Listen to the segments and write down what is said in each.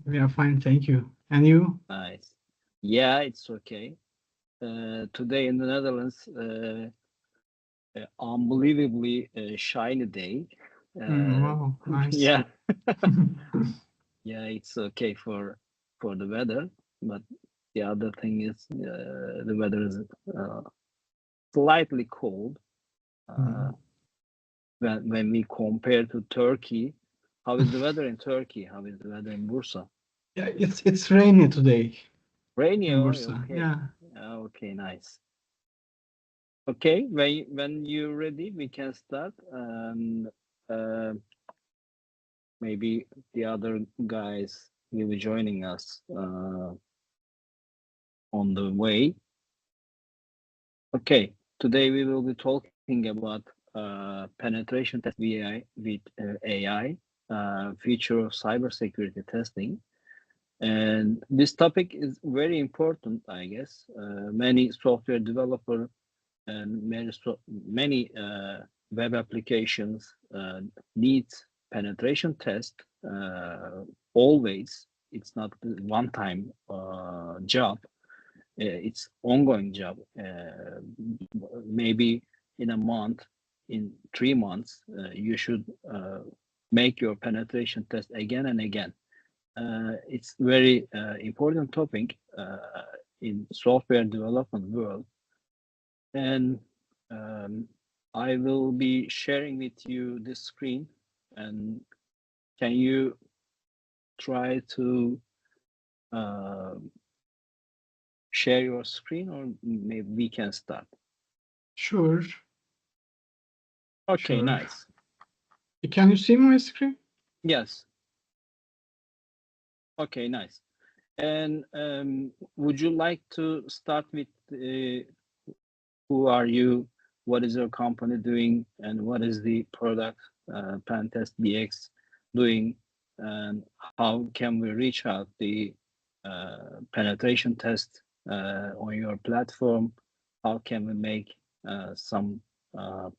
We are fine, thank you. And you? Nice. Yeah, it's okay. Today in the Netherlands, unbelievably shiny day. Uh, Wow, nice. yeah, yeah, it's okay for the weather, but the other thing is the weather is uh, slightly cold. Uh, Mhm. when we compare to Turkey, how is the weather in Turkey? How is the weather in Bursa? Yeah, it's rainy today Rainy. in Oh, Bursa. okay. Yeah, Okay, nice. Okay, when you're ready, we can start. Uh, Maybe the other guys will be joining us on the way. Okay, today we will be talking about penetration test with AI, future of cybersecurity testing. And this topic is very important, I guess. Many software developer and many web applications needs penetration test always. It's not one time job. It's ongoing job. Maybe in a month, in 3 months, you should make your penetration test again and again. It's very important topic in software development world, and um, I will be sharing with you this screen. And can you try to uh, share your screen, or maybe we can start? sure, Okay, sure. nice. Can you see my screen? Yes. Okay, nice. And would you like to start with who are you? What is your company doing? And what is the product PentestBX doing? And how can we reach out the penetration test on your platform? How can we make some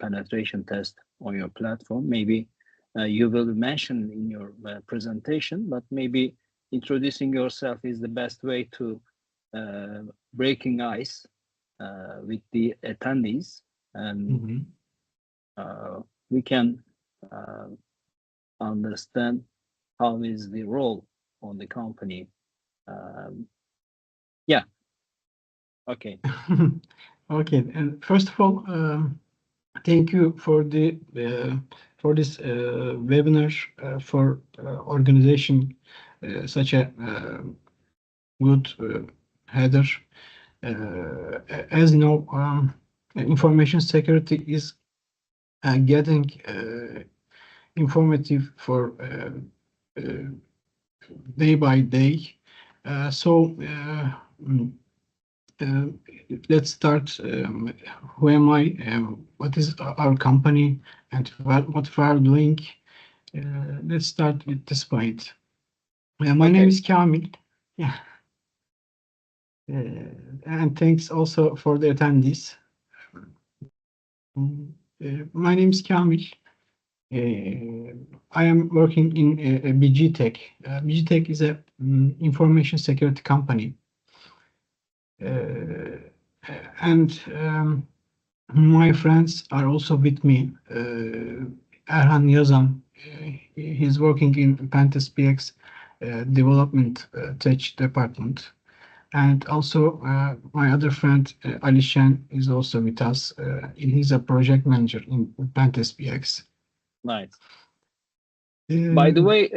penetration test on your platform? Maybe you will mention in your presentation, but maybe introducing yourself is the best way to breaking ice with the attendees, and Mhm. uh, we can uh, understand how is the role on the company. Um, yeah, okay. Okay, and first of all, thank you for this webinar for organization such a good header. As you know, information security is getting informative for uh, day by day. Mm, uh, let's start. Who am I? What is our company and what we are doing? Let's start with this point. My name Okay. is Kamil. Yeah, and thanks also for the attendees. Mm, my name is Kamil. Uh, I am working in BG Tech. BG Tech is a information security company. Uh, and my friends are also with me. Erhan Yazan, he's working in PentestBX development tech department. And also my other friend Alishan is also with us. He's a project manager in PentestBX. Nice. By the Uh, way,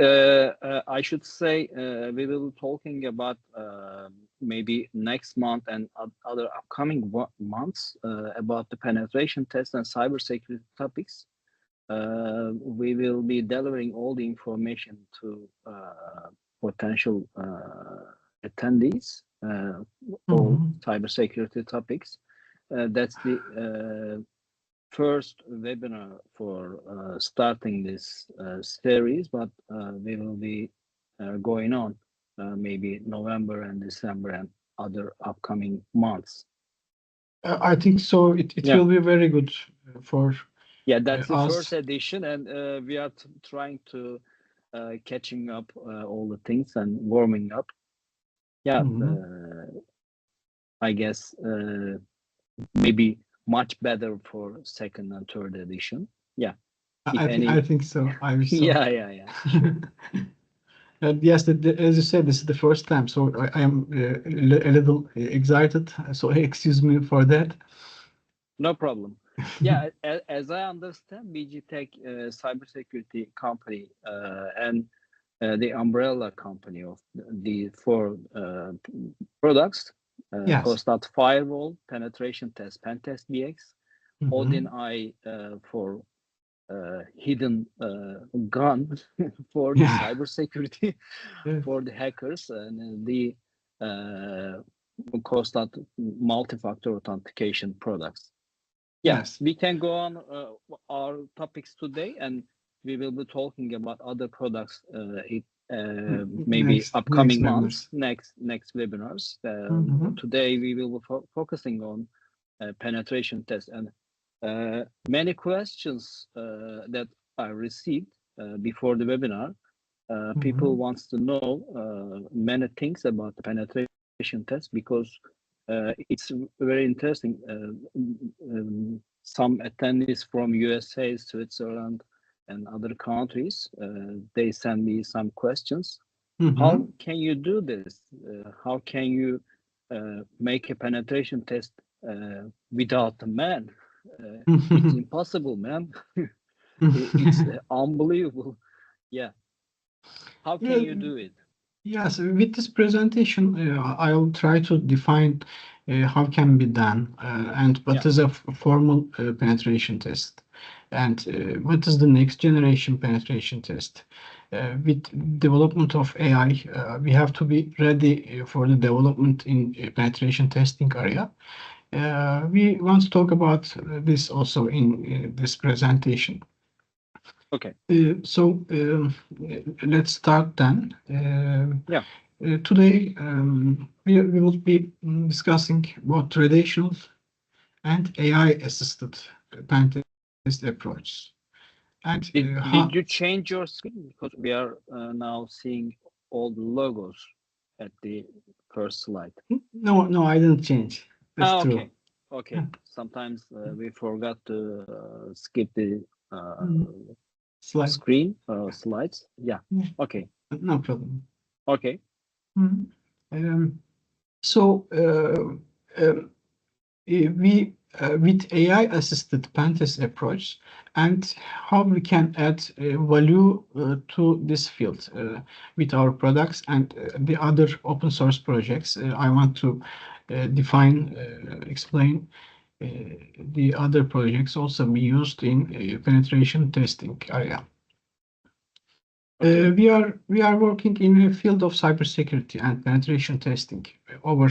I should say we will be talking about maybe next month and other upcoming months about the penetration test and cybersecurity topics. We will be delivering all the information to potential attendees, all mhm. cybersecurity topics. That's the first webinar for starting this series, but we will be going on maybe November and December and other upcoming months. I think so. It Yeah. will be very good for Yeah, that's the first us. edition, and we are trying to catching up all the things and warming up. Yeah, I guess maybe much better for second and third edition. Yeah. I think so. I wish so. Yeah. Sure. Yes, as you said, this is the first time, so I am a little excited. So excuse me for that. No problem. Yeah, as I understand, BG Tech, cybersecurity company, and the umbrella company of the four products, Yes. Costat Firewall, Penetration Test, PentestBX, Odin Eye for hidden gun for the cybersecurity for the hackers, and the Costat multi-factor authentication products. Yeah, Yes. we can go on our topics today, and we will be talking about other products maybe upcoming months, next webinars. Today we will be focusing on penetration test, and many questions that I received before the webinar. People wants to know many things about the penetration test, because it's very interesting. Some attendees from USA, Switzerland, and other countries, they send me some questions. How can you do this? How can you make a penetration test without a man? It's impossible, man. It's unbelievable. Yeah. How can you do it? Yes, with this presentation, I'll try to define how can be done and what is a formal penetration test, and what is the next generation penetration test. With development of AI, we have to be ready for the development in penetration testing area. We want to talk about this also in this presentation. Okay. So let's start then. Today we will be discussing both traditional and AI-assisted pen test approach. And did you change your screen? Because we are now seeing all the logos at the first slide. No, I didn't change. That's true. Okay. Sometimes we forgot to skip the screen slides. Yeah. Okay. No problem. Okay. So we with AI-assisted pen test approach, and how we can add value to this field with our products and the other open source projects. I want to explain the other projects also we used in penetration testing area. Okay. We are working in the field of cybersecurity and penetration testing over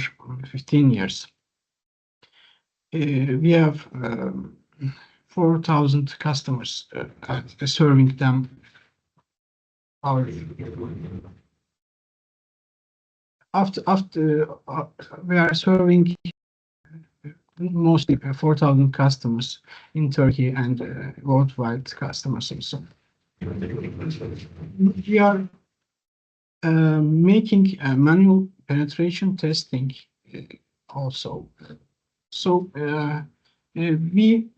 15 years. We have 4,000 customers serving them. After we are serving mostly 4,000 customers in Turkey and worldwide customers also. We are making manual penetration testing also. So we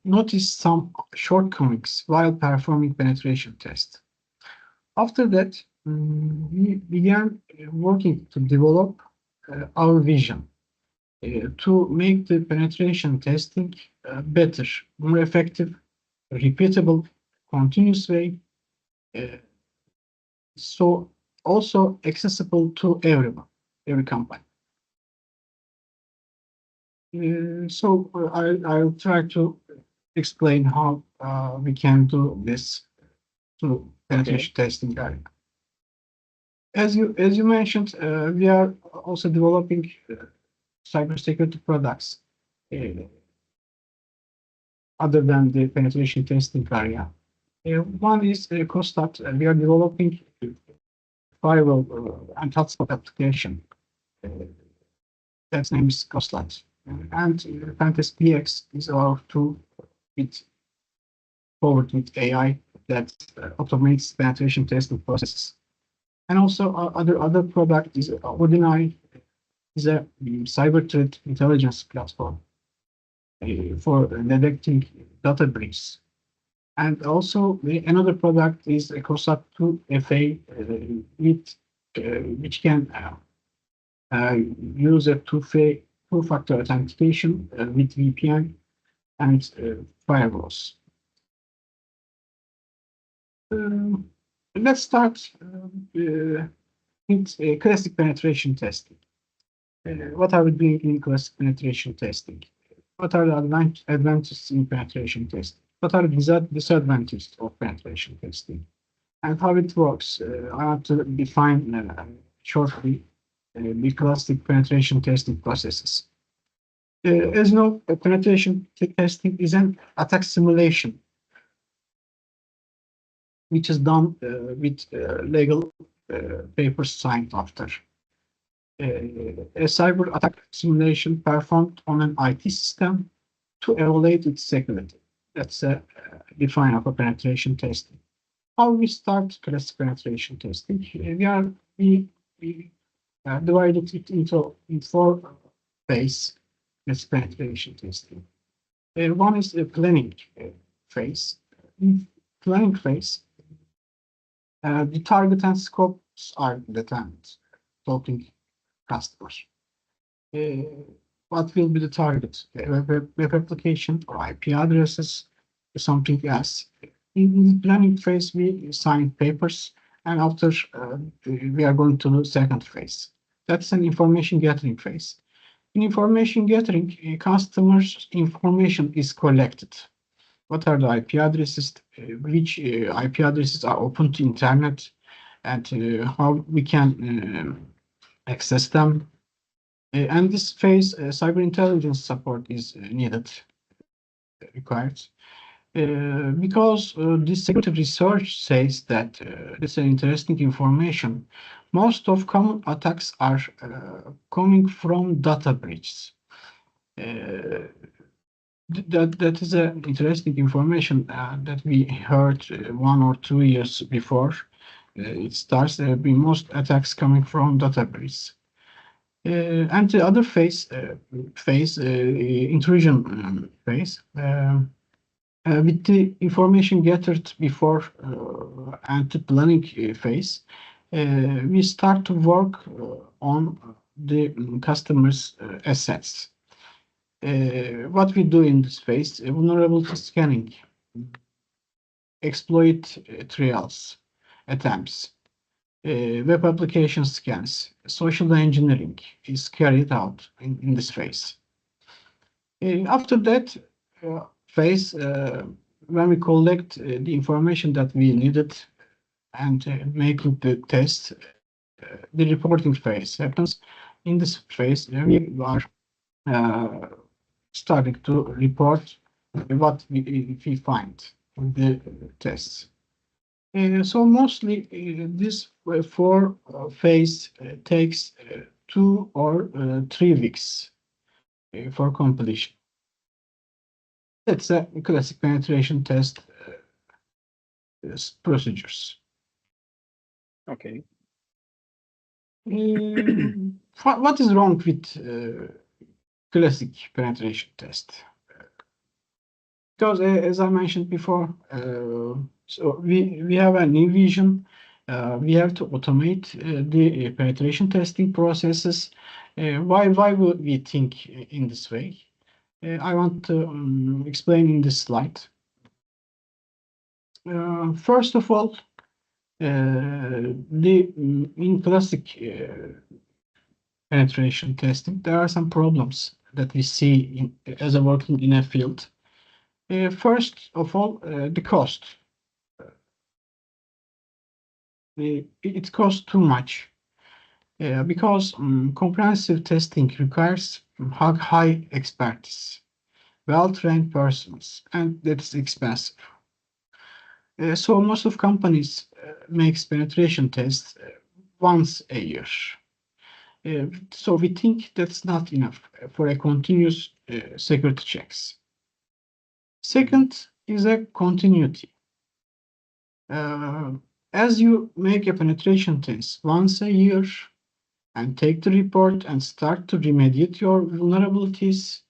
noticed some shortcomings while performing penetration test. After that, we began working to develop our vision to make the penetration testing better, more effective, repeatable, continuous way, so also accessible to everyone, every company. So I'll try to explain how we can do this to penetration testing area. As you mentioned, we are also developing cybersecurity products other than the penetration testing area. One is Costat. We are developing firewall and hotspot application. That's name is Costat. And PentestBX is our tool with AI that automates penetration testing processes. And also other product is Ordinary is a cyber threat intelligence platform for detecting data breaches. And also another product is a COSAP 2 FA with which can use a two-factor authentication with VPN and firewalls. Let's start with classic penetration testing. What are we doing in classic penetration testing? What are the advantages in penetration testing? What are the disadvantages of penetration testing? And how it works? I want to define shortly the classic penetration testing processes. As you know, penetration testing is an attack simulation, which is done with legal papers signed after. A cyber attack simulation performed on an IT system to evaluate its security. That's a define of a penetration testing. How we start classic penetration testing? We divided it into four phases. Classic penetration testing. One is a planning phase. In planning phase, the target and scopes are determined. Talking customers. What will be the target? Web application or IP addresses or something else. In the planning phase, we sign papers, and after we are going to the second phase. That's an information gathering phase. In information gathering, customers' information is collected. What are the IP addresses? Which IP addresses are open to internet, and how we can access them. And this phase, cyber intelligence support is needed, required. Because this security research says that this is interesting information. Most of common attacks are coming from data breaches. That is interesting information that we heard 1 or 2 years before. It starts there being most attacks coming from data breaches. And the other phase, intrusion phase. With the information gathered before and the planning phase, we start to work on the customer's assets. What we do in this phase, vulnerability scanning, exploit trials, attempts, web application scans, social engineering is carried out in this phase. After that phase, when we collect the information that we needed and making the test, the reporting phase happens. In this phase, we are starting to report what we find in the tests. So mostly this four phase takes 2 or 3 weeks for completion. That's a classic penetration test procedures. Okay. What is wrong with classic penetration test? Because as I mentioned before, so we have a new vision. We have to automate the penetration testing processes. Why would we think in this way? I want to explain in this slide. First of all, in classic penetration testing, there are some problems that we see as a working in a field. First of all, the cost. It costs too much because comprehensive testing requires high expertise, well-trained persons, and that's expensive. So most of companies makes penetration tests once a year. So we think that's not enough for a continuous security checks. Second is a continuity. As you make a penetration test once a year and take the report and start to remediate your vulnerabilities,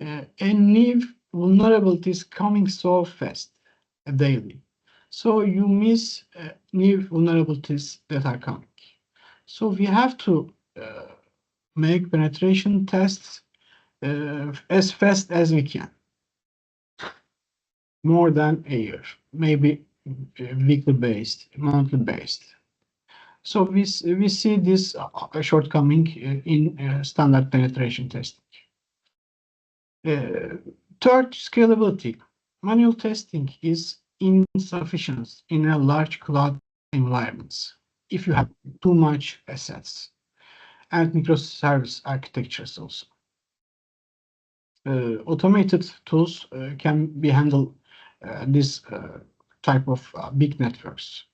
a new vulnerabilities coming so fast daily. So you miss new vulnerabilities that are coming. So we have to make penetration tests as fast as we can, more than a year, maybe weekly based, monthly based. So we see this shortcoming in standard penetration testing. Third, scalability. Manual testing is insufficient in a large cloud environments if you have too much assets and microservice architectures also. Automated tools can be handle this type of big networks.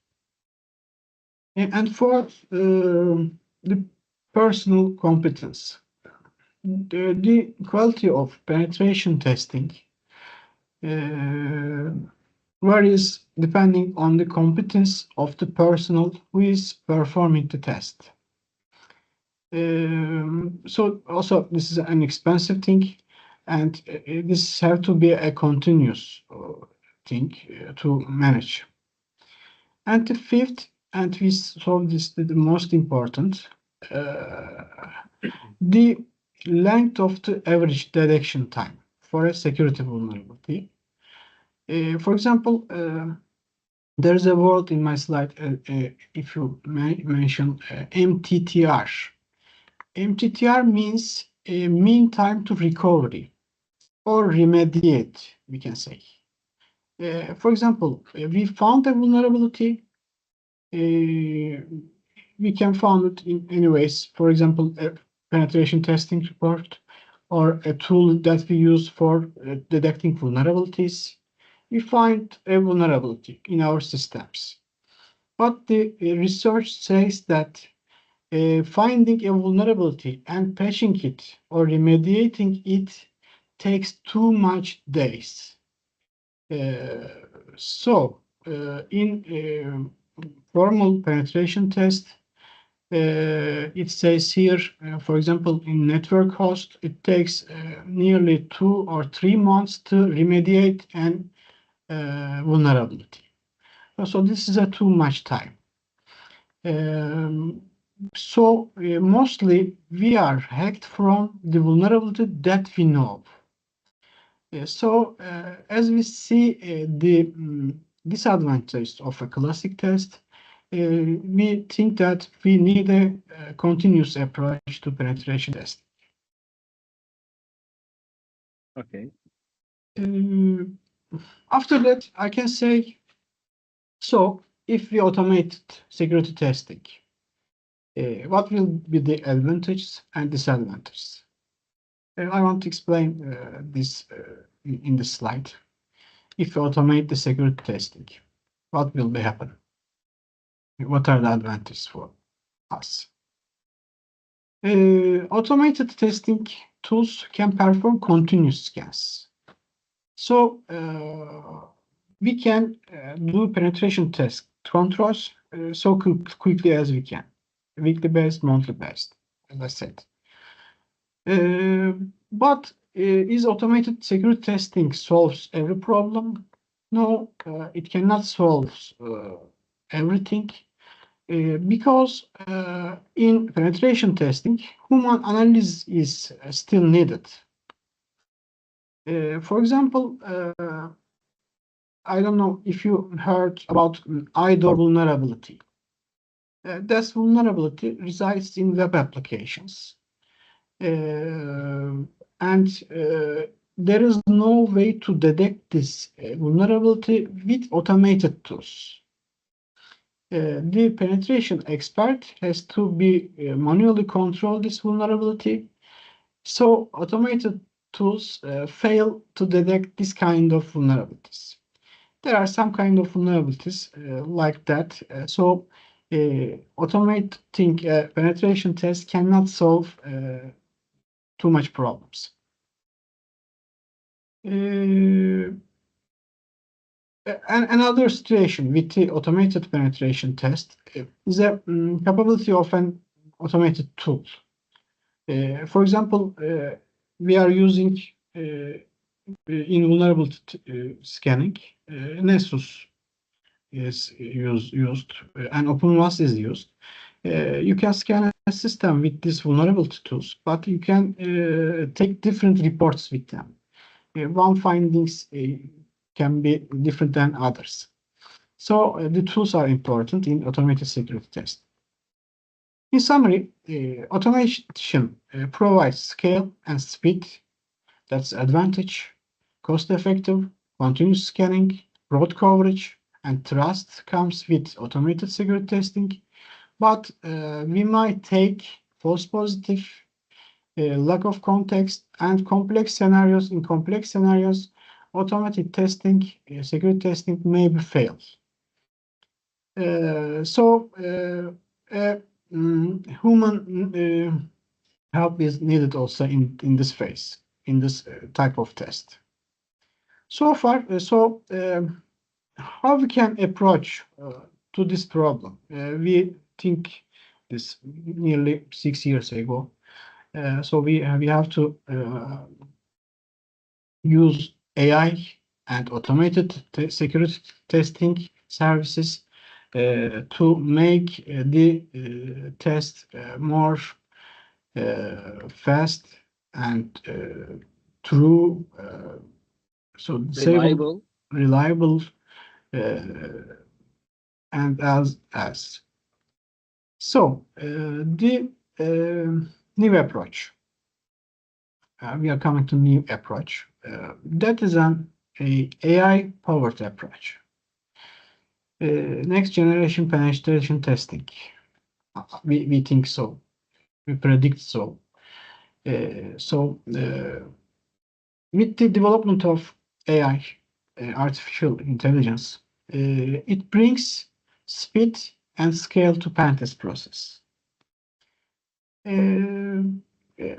And fourth, the personal competence. The quality of penetration testing varies depending on the competence of the personnel who is performing the test. So also this is an expensive thing, and this have to be a continuous thing to manage. And the fifth, and we saw this the most important, the length of the average detection time for a security vulnerability. For example, there's a word in my slide, if you mention MTTR. MTTR means mean time to recovery or remediate, we can say. For example, we found a vulnerability. We can find it in any ways. For example, a penetration testing report or a tool that we use for detecting vulnerabilities. We find a vulnerability in our systems. But the research says that finding a vulnerability and patching it or remediating it takes too much days. So in formal penetration test, it says here, for example, in network host, it takes nearly 2 or 3 months to remediate an vulnerability. So this is a too much time. So mostly we are hacked from the vulnerability that we know. So as we see the disadvantages of a classic test, we think that we need a continuous approach to penetration testing. Okay. After that, I can say, so if we automate security testing, what will be the advantages and disadvantages? I want to explain this in the slide. If we automate the security testing, what will be happen? What are the advantages for us? Automated testing tools can perform continuous scans. So we can do penetration test controls so quickly as we can. Weekly based, monthly based, as I said. But is automated security testing solves every problem? No, it cannot solve everything. Because in penetration testing, human analysis is still needed. For example, I don't know if you heard about IDOR vulnerability. This vulnerability resides in web applications. And there is no way to detect this vulnerability with automated tools. The penetration expert has to be manually control this vulnerability. So automated tools fail to detect this kind of vulnerabilities. There are some kind of vulnerabilities like that. So automating a penetration test cannot solve too much problems. Another situation with the automated penetration test is a capability of an automated tool. For example, we are using in vulnerability scanning, Nessus is used and OpenVAS is used. You can scan a system with these vulnerability tools, but you can take different reports with them. One findings can be different than others. So the tools are important in automated security test. In summary, automation provides scale and speed. That's advantage, cost-effective, continuous scanning, broad coverage, and trust comes with automated security testing. But we might take false positive, lack of context, and complex scenarios. In complex scenarios, automatic testing, security testing maybe fails. Human help is needed also in this phase, in this type of test. So far, how we can approach to this problem? We think this nearly 6 years ago. So we have to use AI and automated security testing services to make the test more fast and true, so Reliable. reliable, and as. So the new approach. We are coming to new approach. That is an AI-powered approach. Next generation penetration testing. We think so. We predict so. With the development of AI, artificial intelligence, it brings speed and scale to Pentest process.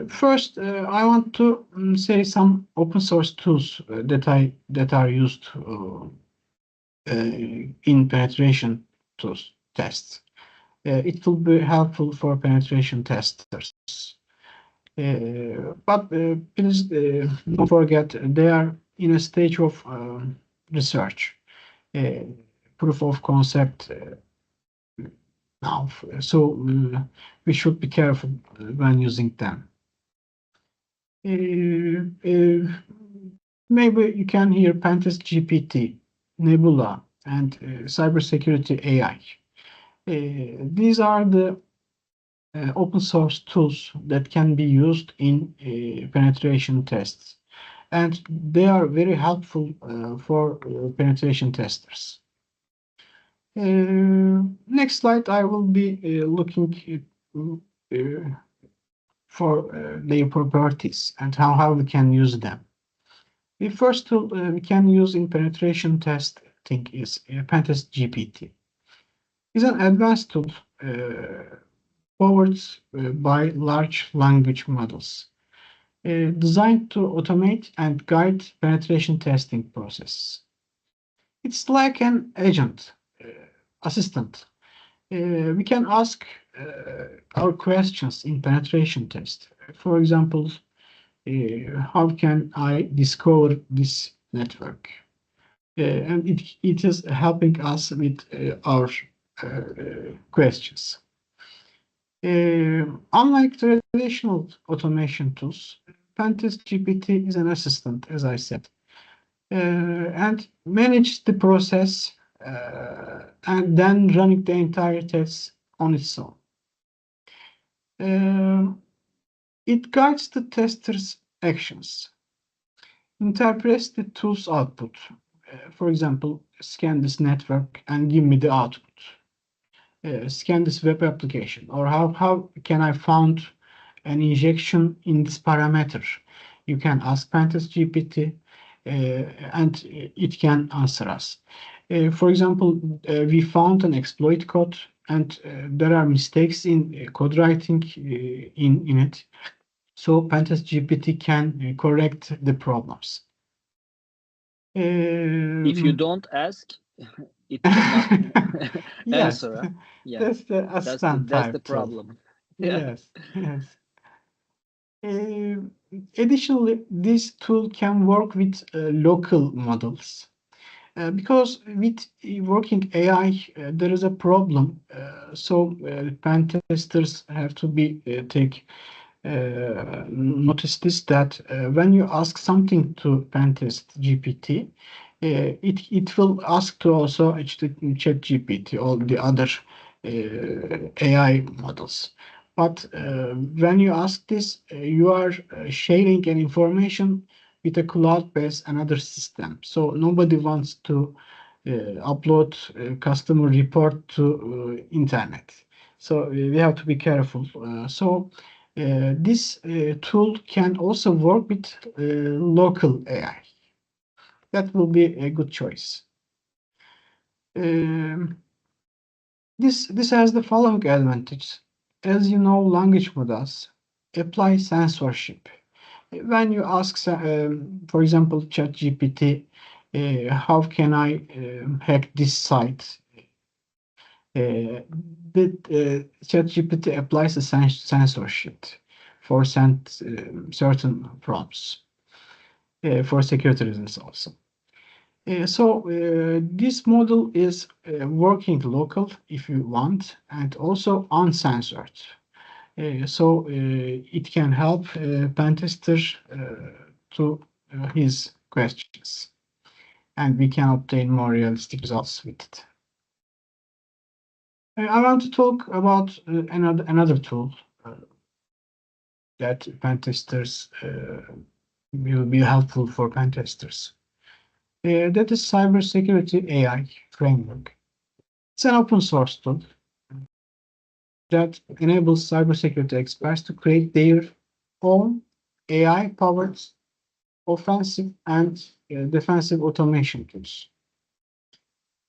First, I want to say some open source tools that are used in penetration tools tests. It will be helpful for penetration testers. But please don't forget they are in a stage of research, proof of concept now. So we should be careful when using them. Maybe you can hear Pentest GPT, Nebula, and Cybersecurity AI. These are the open source tools that can be used in penetration tests, and they are very helpful for penetration testers. Next slide, I will be looking for their properties and how we can use them. The first tool we can use in penetration testing is Pentest GPT. It's an advanced tool powered by large language models, designed to automate and guide penetration testing process. It's like an agent, assistant. We can ask our questions in penetration test. For example, how can I discover this network? And it is helping us with our questions. Unlike traditional automation tools, Pentest GPT is an assistant, as I said, and manage the process and then running the entire test on its own. It guides the tester's actions, interprets the tool's output. For example, scan this network and give me the output. Scan this web application, or how can I find an injection in this parameter? You can ask Pentest GPT and it can answer us. For example, we found an exploit code and there are mistakes in code writing in it. So Pentest GPT can correct the problems. If you don't ask, it cannot Yes, answer. Yeah, that's the assistant that's the type tool. problem. Yeah. Yes, yes. Uh, Additionally, this tool can work with local models. Because with working AI, there is a problem. Pen testers have to be take notice this that when you ask something to Pentest GPT, it will ask to also chat GPT or the other AI models. But when you ask this, you are sharing an information with a cloud-based another system. So nobody wants to upload customer report to internet. So we have to be careful. This tool can also work with local AI. That will be a good choice. Um, this has the following advantage. As you know, language models apply censorship. When you ask, for example, ChatGPT, how can I hack this site? The ChatGPT applies a censorship for certain prompts for security reasons also. This model is working local if you want and also uncensored. It can help pentester to his questions, and we can obtain more realistic results with it. I want to talk about another tool that pentesters will be helpful for pentesters. That is Cybersecurity AI framework. It's an open source tool that enables cybersecurity experts to create their own AI-powered offensive and defensive automation tools.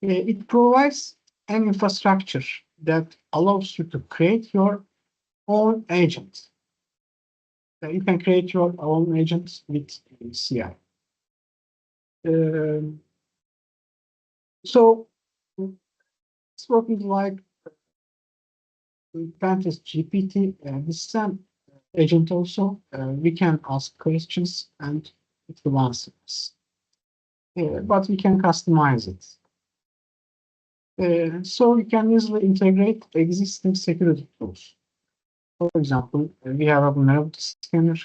It provides an infrastructure that allows you to create your own agent. You can create your own agents with CI. Um, so it's working like Pentest GPT. This is an agent also. We can ask questions and it will answer us. But we can customize it. So we can easily integrate existing security tools. For example, we have a vulnerability scanner.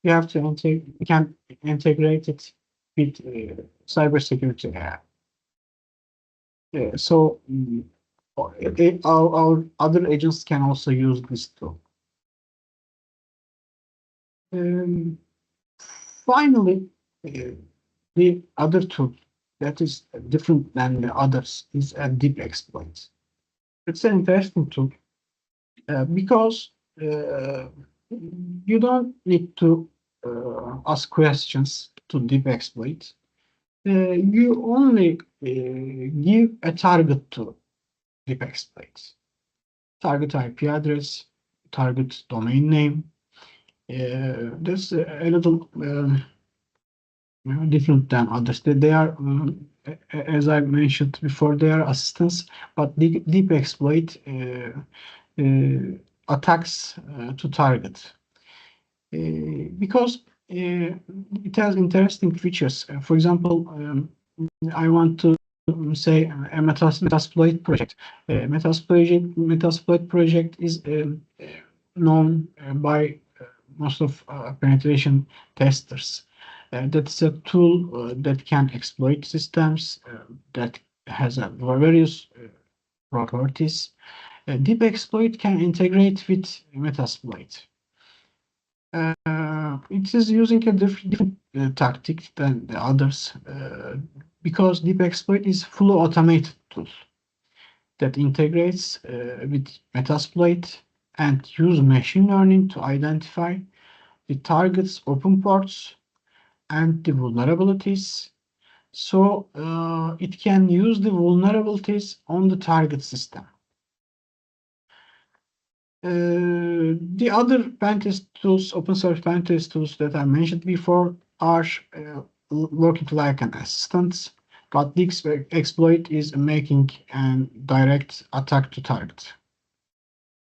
We can integrate it with cybersecurity AI. Our other agents can also use this tool. Um, Finally, the other tool that is different than the others is a deep exploit. It's an interesting tool because you don't need to ask questions to deep exploit. You only give a target to deep exploit. Target IP address, target domain name. That's a little different than others. They are, as I mentioned before, they are assistants, but deep exploit attacks to target because it has interesting features. For example, I want to say a Metasploit project. Metasploit project is known by most of penetration testers. That's a tool that can exploit systems that has various properties. Deep exploit can integrate with Metasploit. It is using a different tactic than the others because deep exploit is fully automated tool that integrates with Metasploit and use machine learning to identify the target's open ports and the vulnerabilities. So it can use the vulnerabilities on the target system. The other pentest tools, open source pentest tools that I mentioned before, are working like an assistant, but this exploit is making a direct attack to target.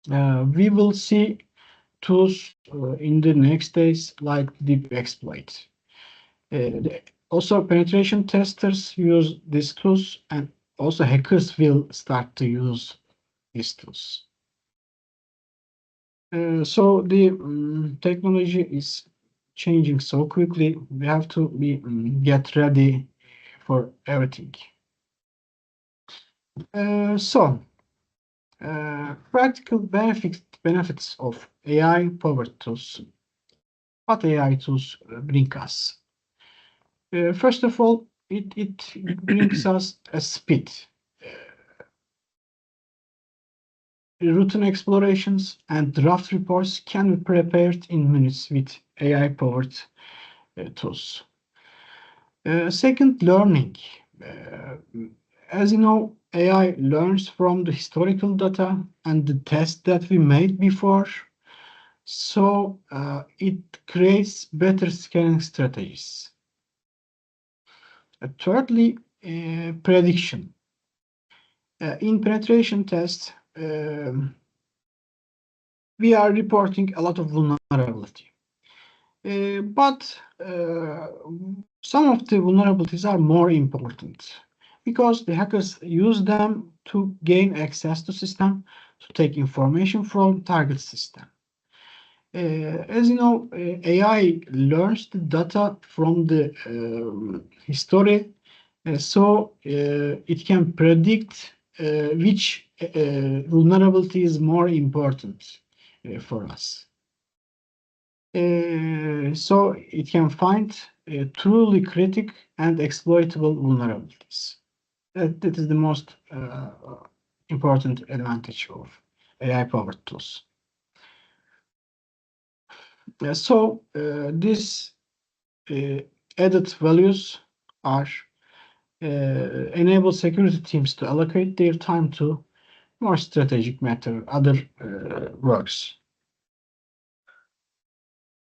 We will see tools in the next days like deep exploit. Also, penetration testers use these tools, and also hackers will start to use these tools. So the technology is changing so quickly. We have to get ready for everything. Practical benefits of AI-powered tools. What AI tools bring us? First of all, it brings us a speed. Routine explorations and draft reports can be prepared in minutes with AI-powered tools. Second, learning. Uh, as you know, AI learns from the historical data and the tests that we made before, so it creates better scanning strategies. Thirdly, prediction. In penetration tests, we are reporting a lot of vulnerability. But some of the vulnerabilities are more important because the hackers use them to gain access to system, to take information from target system. As you know, AI learns the data from the history, so it can predict which vulnerability is more important for us. So it can find truly critical and exploitable vulnerabilities. That is the most important advantage of AI-powered tools. So these added values are enable security teams to allocate their time to more strategic matter, other works.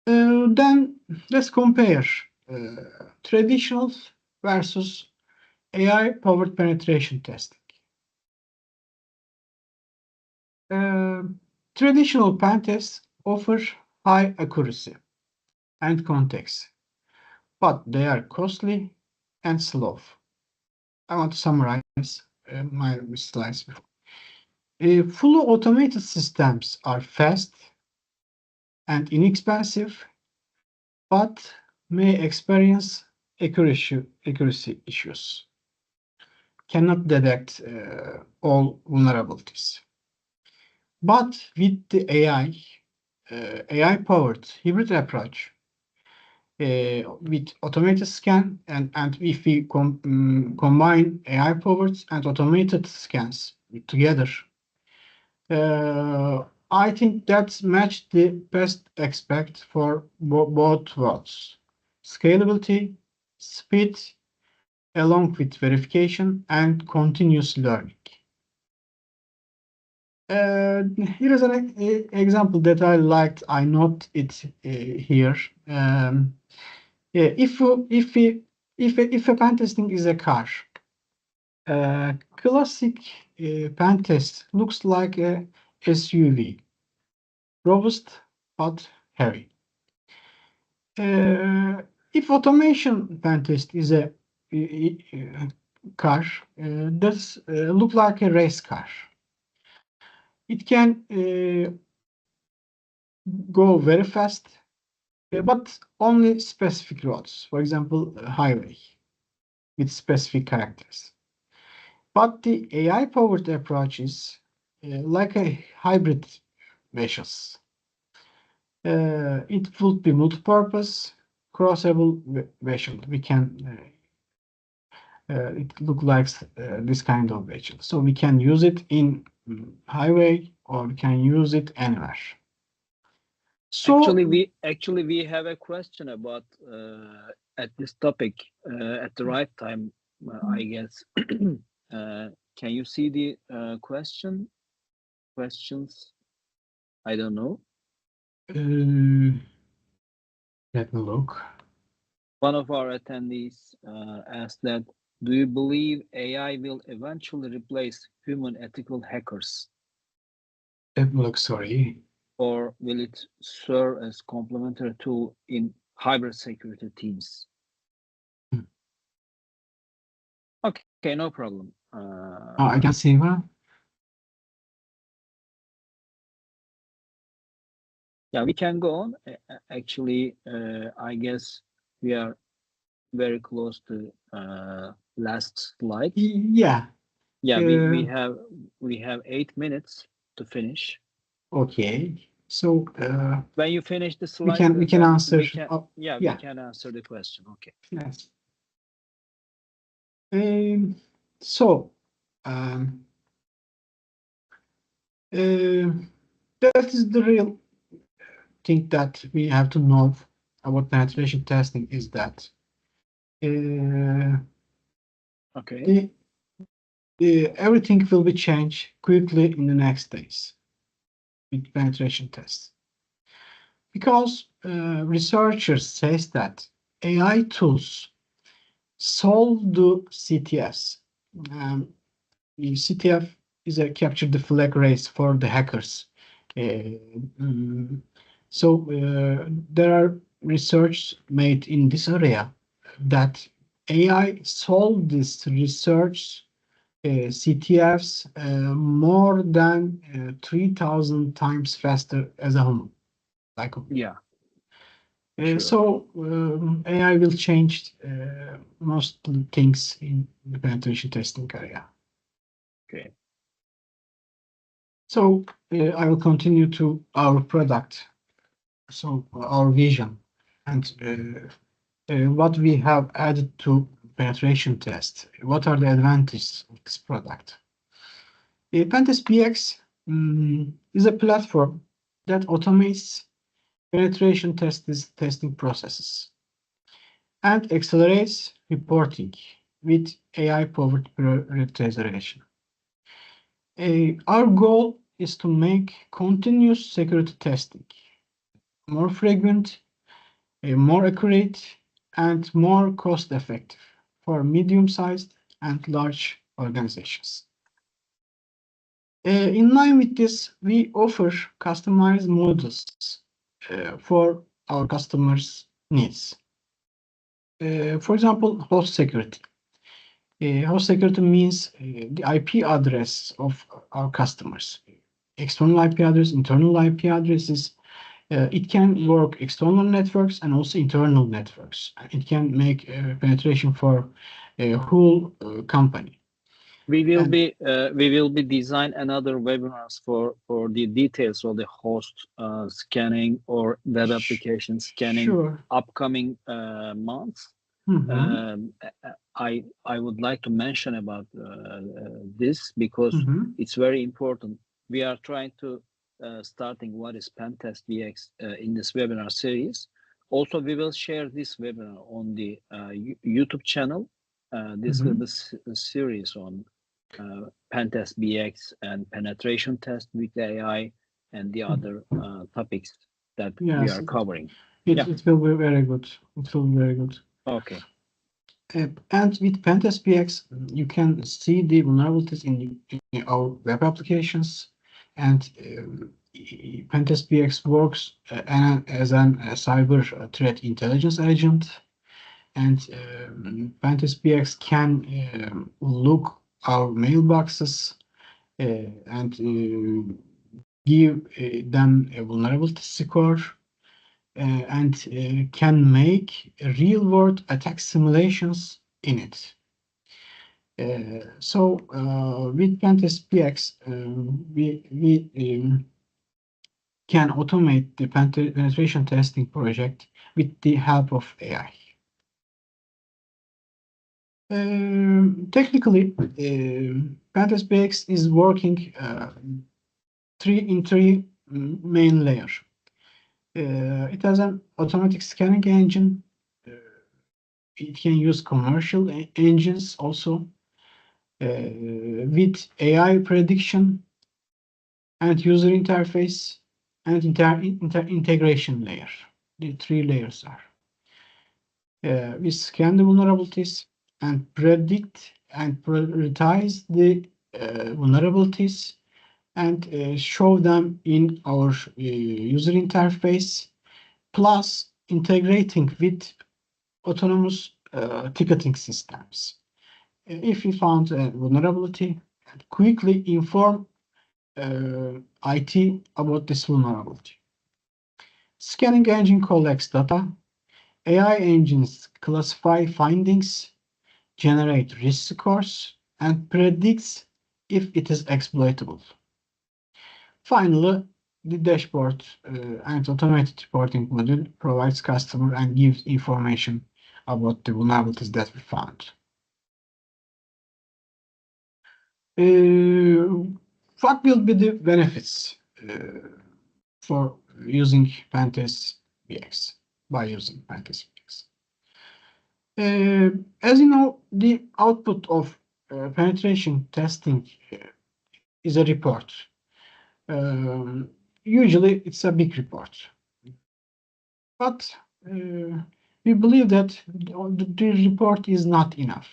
Then let's compare traditional versus AI-powered penetration testing. Uh, Traditional pen tests offer high accuracy and context, but they are costly and slow. I want to summarize my slides before. Fully automated systems are fast and inexpensive, but may experience accuracy issues. Cannot detect all vulnerabilities. But with the AI-powered hybrid approach, with automated scan and if we combine AI-powered and automated scans together, I think that's matched the best expect for both worlds. Scalability, speed, along with verification and continuous learning. Here is an example that I liked. I note it here. If a pen testing is a car, classic pen test looks like a SUV, robust but heavy. If automation pen test is a car, that's look like a race car. It can go very fast, but only specific roads, for example, a highway with specific characters. But the AI-powered approach is like a hybrid vehicles. It would be multi-purpose, crossable vehicle. We can it look like this kind of vehicle. So we can use it in highway or we can use it anywhere. So actually we have a question about at this topic at the right time, I guess. Can you see the questions? I don't know. Let me look. One of our attendees asked that, do you believe AI will eventually replace human ethical hackers? Look, sorry. Or will it serve as complementary tool in hybrid security teams? Okay, no problem. I can see that. Yeah, we can go on. Actually, I guess we are very close to last slide. Yeah. Yeah, we have 8 minutes to finish. Okay. So when you finish the slide, we can answer. We can answer the question. Okay. Yes. So that is the real thing that we have to know about penetration testing is that okay. Everything will be changed quickly in the next days with penetration tests. Because researchers says that AI tools solve the CTFs. The CTF is a capture the flag race for the hackers. So there are research made in this area that AI solve this research CTFs more than 3,000 times faster as a human. Like yeah. Sure. So AI will change most things in the penetration testing area. Okay. So I will continue to our product. So our vision and what we have added to penetration test. What are the advantages of this product? PentestBX is a platform that automates penetration testing processes and accelerates reporting with AI-powered prioritization. Our goal is to make continuous security testing more frequent, more accurate, and more cost-effective for medium-sized and large organizations. In line with this, we offer customized models for our customers' needs. For example, host security. Host security means the IP address of our customers. External IP address, internal IP addresses. It can work external networks and also internal networks. It can make penetration for a whole company. We will be design another webinars for the details of the host scanning or web application scanning. Sure. Upcoming months. I would like to mention about this because it's very important. We are trying to starting what is PentestBX in this webinar series. Also, we will share this webinar on the YouTube channel. This will be a series on PentestBX and penetration test with AI and the other topics that we are covering. It will be very good. It will be very good. Okay. And with PentestBX, you can see the vulnerabilities in our web applications, and PentestBX works as a cyber threat intelligence agent, and PentestBX can look our mailboxes and give them a vulnerability score and can make real-world attack simulations in it. So with PentestBX, we can automate the penetration testing project with the help of AI. Technically, PentestBX is working in three main layers. It has an automatic scanning engine. It can use commercial engines also with AI prediction and user interface and integration layer. The three layers are. We scan the vulnerabilities and predict and prioritize the vulnerabilities and show them in our user interface, plus integrating with autonomous ticketing systems. If we found a vulnerability, quickly inform IT about this vulnerability. Scanning engine collects data. AI engines classify findings, generate risk scores, and predicts if it is exploitable. Finally, the dashboard and automated reporting module provides customer and gives information about the vulnerabilities that we found. What will be the benefits for using PentestBX, by using PentestBX? As you know, the output of penetration testing is a report. Usually, it's a big report. But we believe that the report is not enough.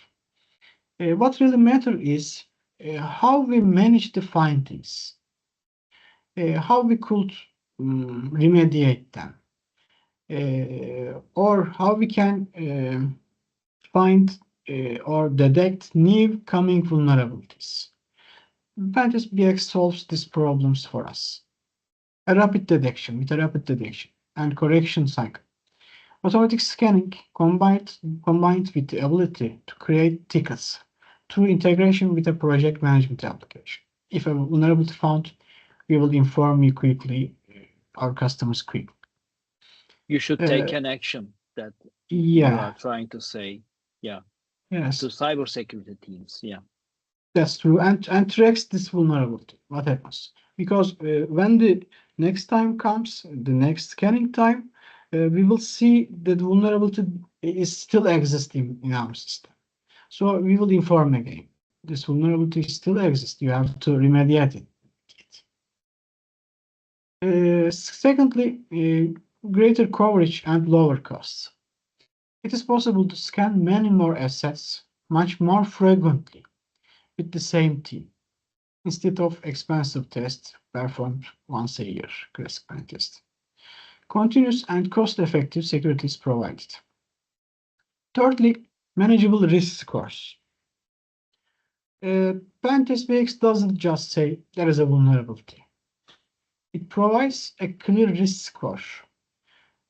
What really matters is how we manage the findings, how we could remediate them, or how we can find or detect new coming vulnerabilities. PentestBX solves these problems for us. A rapid detection and correction cycle. Automatic scanning combined with the ability to create tickets through integration with a project management application. If a vulnerability found, we will inform you quickly, our customers quickly. You should take an action that you are trying to say, yes, to cybersecurity teams, That's true, and tracks this vulnerability. What happens? Because when the next time comes, the next scanning time, we will see that vulnerability is still existing in our system. So we will inform again. This vulnerability still exists. You have to remediate it. Secondly, greater coverage and lower costs. It is possible to scan many more assets much more frequently with the same team, instead of expensive tests performed once a year, classic pen test. Continuous and cost-effective security is provided. Thirdly, manageable risk scores. PentestBX doesn't just say there is a vulnerability. It provides a clear risk score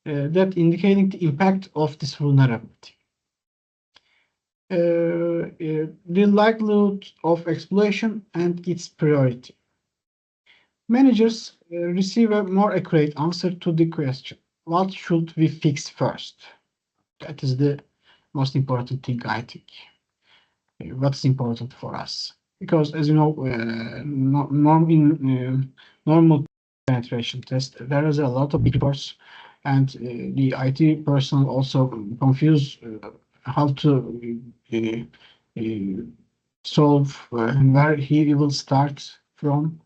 that indicating the impact of this vulnerability. The likelihood of exploitation and its priority. Managers receive a more accurate answer to the question, what should we fix first? That is the most important thing, I think. What's important for us? Because, as you know, in normal penetration test, there is a lot of big reports, and the IT personnel also confuse how to solve where he will start from.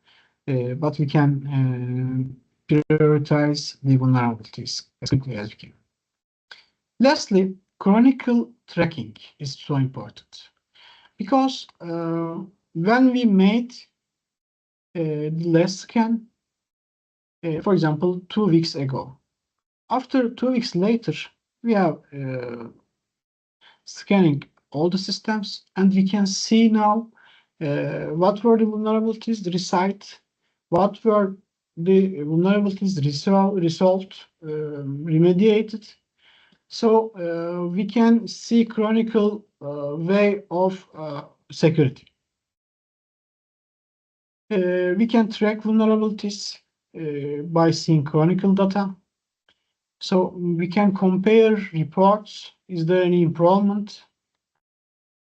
But we can prioritize the vulnerabilities as quickly as we can. Lastly, chronicle tracking is so important because when we made the last scan, for example, 2 weeks ago, after 2 weeks later, we are scanning all the systems, and we can see now what were the vulnerabilities reside, what were the vulnerabilities resolved, remediated. So we can see chronicle way of security. We can track vulnerabilities by seeing chronicle data. So we can compare reports. Is there any improvement?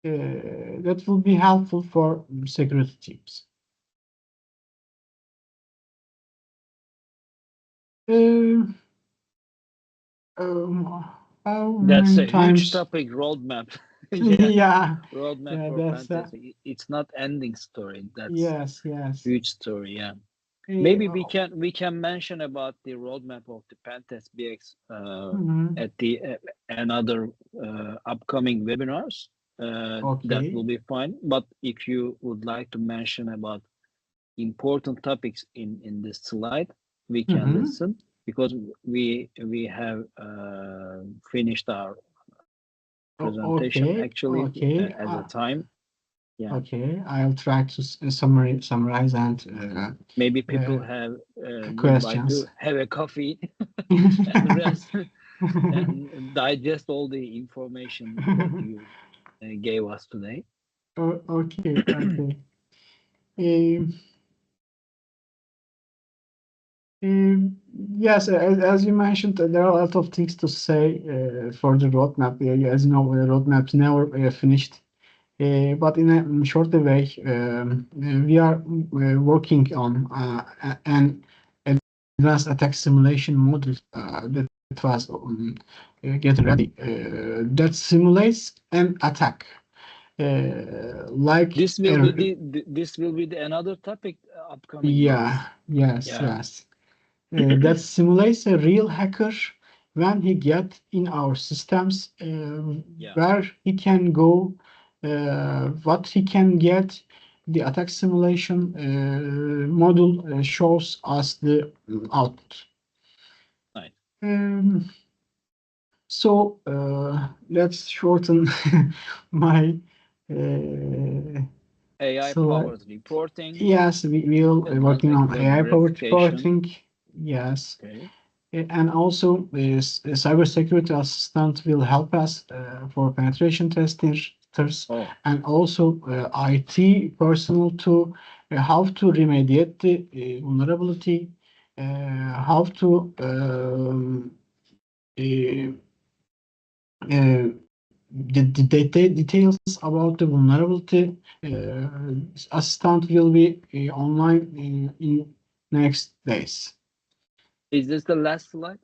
That will be helpful for security teams. That's a huge topic, roadmap. Yeah, roadmap for Pentest. It's not ending story. That's yes. huge story. Yeah. Maybe we can mention about the roadmap of the PentestBX at the another upcoming webinars. That will be fine. But if you would like to mention about important topics in this slide, we can listen, because we have finished our presentation actually as a time. Yeah. Okay, I'll try to summarize and maybe people have would like questions. to have a coffee and rest and digest all the information that you gave us today. Okay, okay. Yes, as you mentioned, there are a lot of things to say for the roadmap. As you know, the roadmap's never finished. But in a shorter way, we are working on an advanced attack simulation model that was get ready that simulates an attack. Like this will be the another topic upcoming. Yeah, yes, yeah. yes. That simulates a real hacker when he get in our systems, where he can go, what he can get. The attack simulation model shows us the output. Nice. So let's shorten my AI-powered reporting. Yes, we will working on AI-powered reporting. Yes. Okay. And also, cybersecurity assistant will help us for penetration testers and also IT personnel to how to remediate the vulnerability, how to the details about the vulnerability. Assistant will be online in next days. Is this the last slide?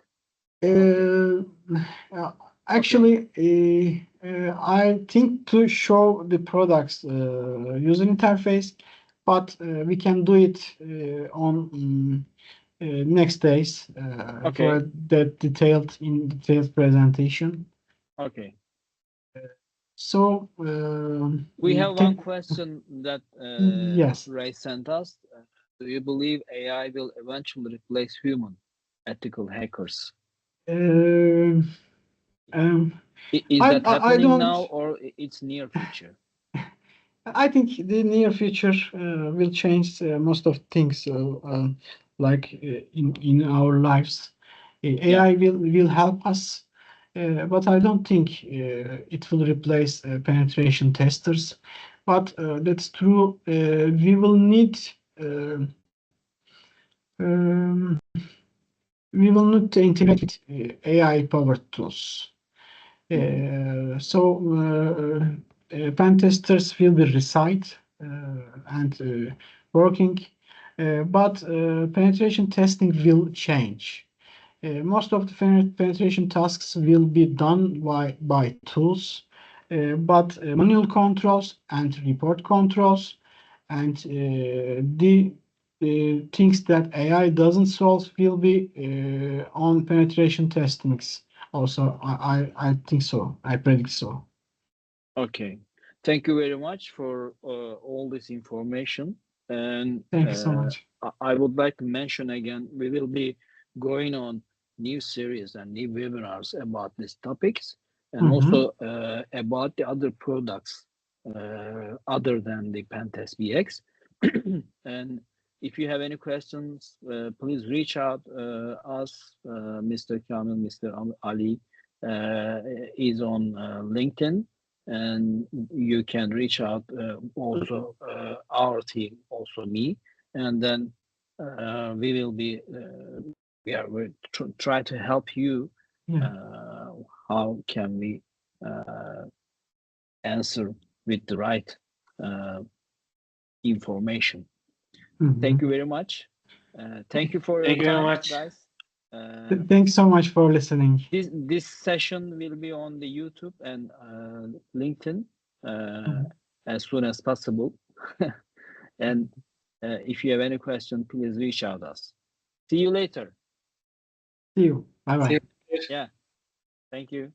Actually, I think to show the products user interface, but we can do it on next days for that detailed presentation. Okay. So we have one question that yes. Ray sent us. Do you believe AI will eventually replace human ethical hackers? Is that happening now, or it's near future? I think the near future will change most of things, like in our lives. AI will help us, but I don't think it will replace penetration testers. But that's true. We will need to integrate with AI-powered tools. Pen testers will be reside and working, but penetration testing will change. Most of the penetration tasks will be done by tools, but manual controls and report controls and the things that AI doesn't solve will be on penetration testings. Also, I think so. I predict so. Okay. Thank you very much for all this information. And thank you so much. I would like to mention again, we will be going on new series and new webinars about these topics, and also about the other products other than the PentestBX. And if you have any questions, please reach out us. Mr. Kamil, Mr. Ali is on LinkedIn, and you can reach out also our team, also me, and then we will be we try to help you. How can we answer with the right information? Thank you very much. Thank you for your time, guys. Thanks so much for listening. This session will be on the YouTube and LinkedIn as soon as possible. And If you have any question, please reach out us. See you later. See you. Bye bye. Yeah. Thank you.